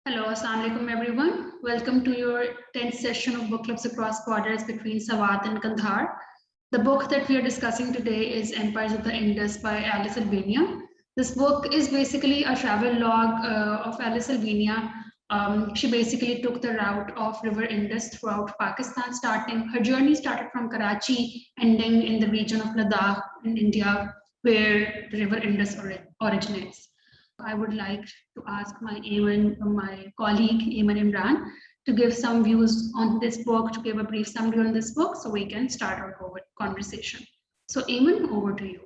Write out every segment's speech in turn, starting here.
Hello, Assalamu alaikum everyone. Welcome to your 10th session of Book Clubs Across Borders between Sawat and Kandahar. The book that we are discussing today is Empires of the Indus by Alice Albania. This book is basically a travel log of Alice Albania. She basically took the route of River Indus throughout Pakistan, her journey started from Karachi, ending in the region of Ladakh in India, where the River Indus originates. I would like to ask my colleague Ayman Imran, to give some views on this book, to give a brief summary on this book, so we can start our conversation. So, Ayman, over to you.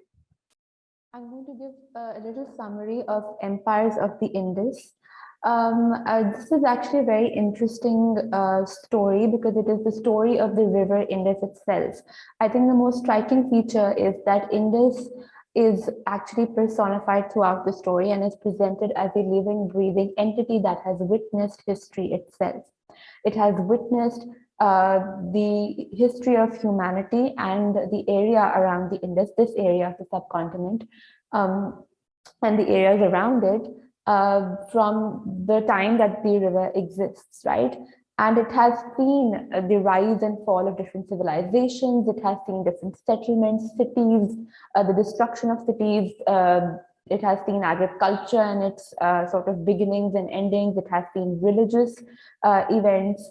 I'm going to give a little summary of Empires of the Indus. This is actually a very interesting story because it is the story of the river Indus itself. I think the most striking feature is that Indus is actually personified throughout the story and is presented as a living, breathing entity that has witnessed history itself. It has witnessed the history of humanity and the area around the Indus, this area of the subcontinent, and the areas around it from the time that the river exists, right? And it has seen the rise and fall of different civilizations. It has seen different settlements, cities, the destruction of cities. It has seen agriculture and its sort of beginnings and endings. It has seen religious events.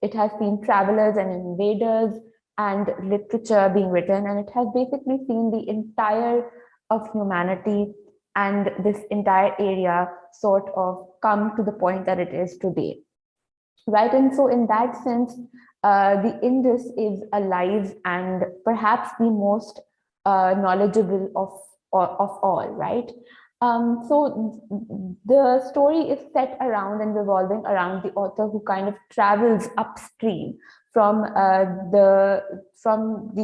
It has seen travelers and invaders and literature being written. And it has basically seen the entire of humanity and this entire area sort of come to the point that it is today. Right, and so in that sense, the Indus is alive and perhaps the most knowledgeable of all, right? So the story is set around and revolving around the author who kind of travels upstream from the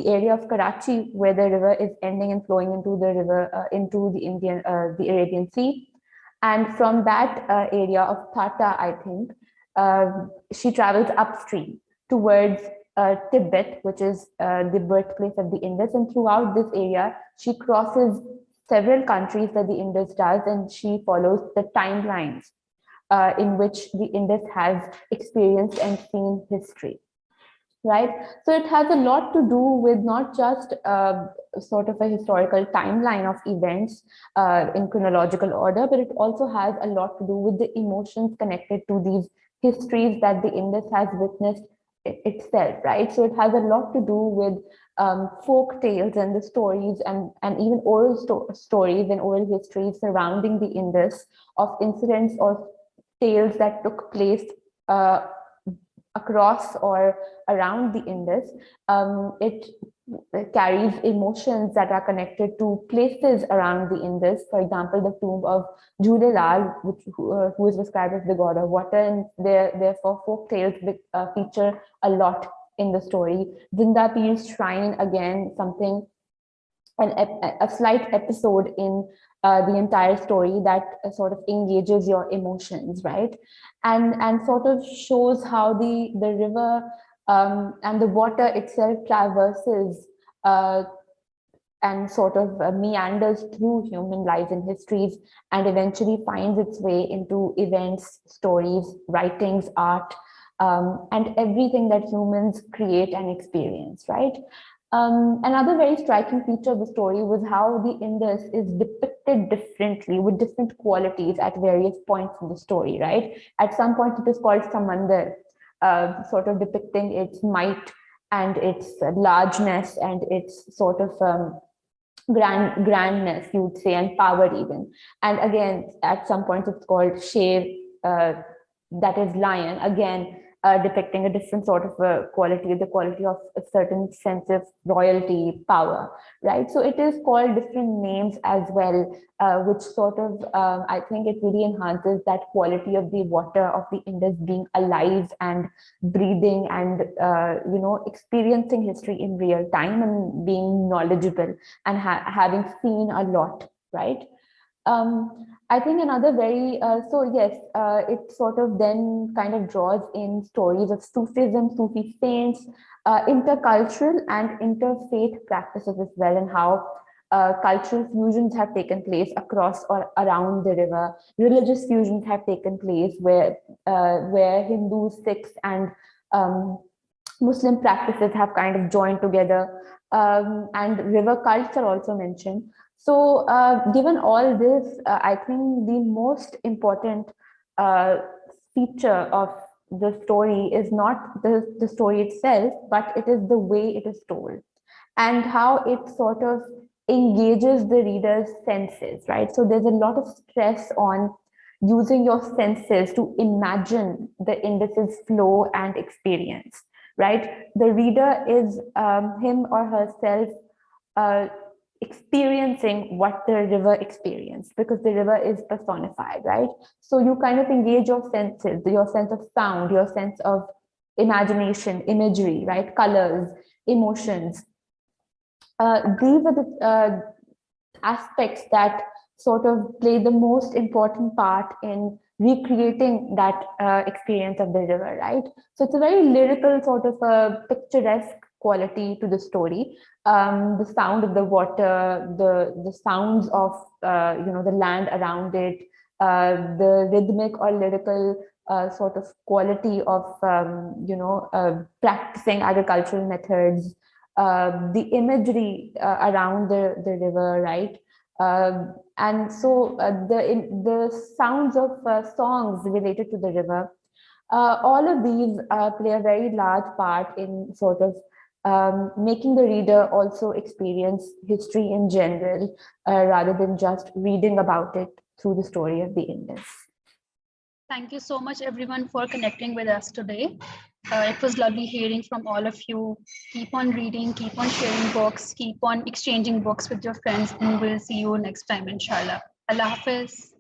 area of Karachi, where the river is ending and flowing into the river into the Arabian Sea, and from that area of Tata, I think. She travels upstream towards Tibet, which is the birthplace of the Indus. And throughout this area, she crosses several countries that the Indus does, and she follows the timelines in which the Indus has experienced and seen history. Right, so it has a lot to do with not just sort of a historical timeline of events in chronological order, but it also has a lot to do with the emotions connected to these histories that the Indus has witnessed itself, right? So it has a lot to do with folk tales and the stories and even oral stories and oral histories surrounding the Indus of incidents or tales that took place across or around the Indus. It carries emotions that are connected to places around the Indus. For example, the tomb of Jhulelal, who is described as the god of water, and therefore folk tales feature a lot in the story. Zinda Pir's shrine, again, something, a slight episode in the entire story that sort of engages your emotions, right? And sort of shows how the river and the water itself traverses and sort of meanders through human lives and histories, and eventually finds its way into events, stories, writings, art, and everything that humans create and experience, right? Another very striking feature of the story was how the Indus is depicted differently with different qualities at various points in the story, right? At some point, it is called Samandar, sort of depicting its might and its largeness and its sort of grandness, you would say, and power even. And again, at some point, it's called Sher, that is lion, again, depicting a different sort of quality, the quality of a certain sense of royalty, power, right? So it is called different names as well, which sort of, I think it really enhances that quality of the water of the Indus being alive and breathing and, experiencing history in real time and being knowledgeable and having seen a lot, right? I think another very, it sort of then kind of draws in stories of Sufism, Sufi saints, intercultural and interfaith practices as well, and how cultural fusions have taken place across or around the river. Religious fusions have taken place where Hindus, Sikhs, and Muslim practices have kind of joined together, and river cults are also mentioned. So, given all this, I think the most important feature of the story is not the story itself, but it is the way it is told and how it sort of engages the reader's senses, right? So there's a lot of stress on using your senses to imagine the Indus's flow and experience, right? The reader is him or herself uh, experiencing what the river experienced, because the river is personified, right? So you kind of engage your senses, your sense of sound, your sense of imagination, imagery, right? Colors, emotions. These are the aspects that sort of play the most important part in recreating that experience of the river, right? So it's a very lyrical, sort of a picturesque quality to the story. The sound of the water, the sounds of the land around it, the rhythmic or lyrical sort of quality of practicing agricultural methods, the imagery around the river, right? And so the sounds of songs related to the river, all of these play a very large part in sort of making the reader also experience history in general, rather than just reading about it through the story of the Indus. Thank you so much, everyone, for connecting with us today. It was lovely hearing from all of you. Keep on reading, keep on sharing books, keep on exchanging books with your friends, and we'll see you next time, inshallah. Allah Hafiz.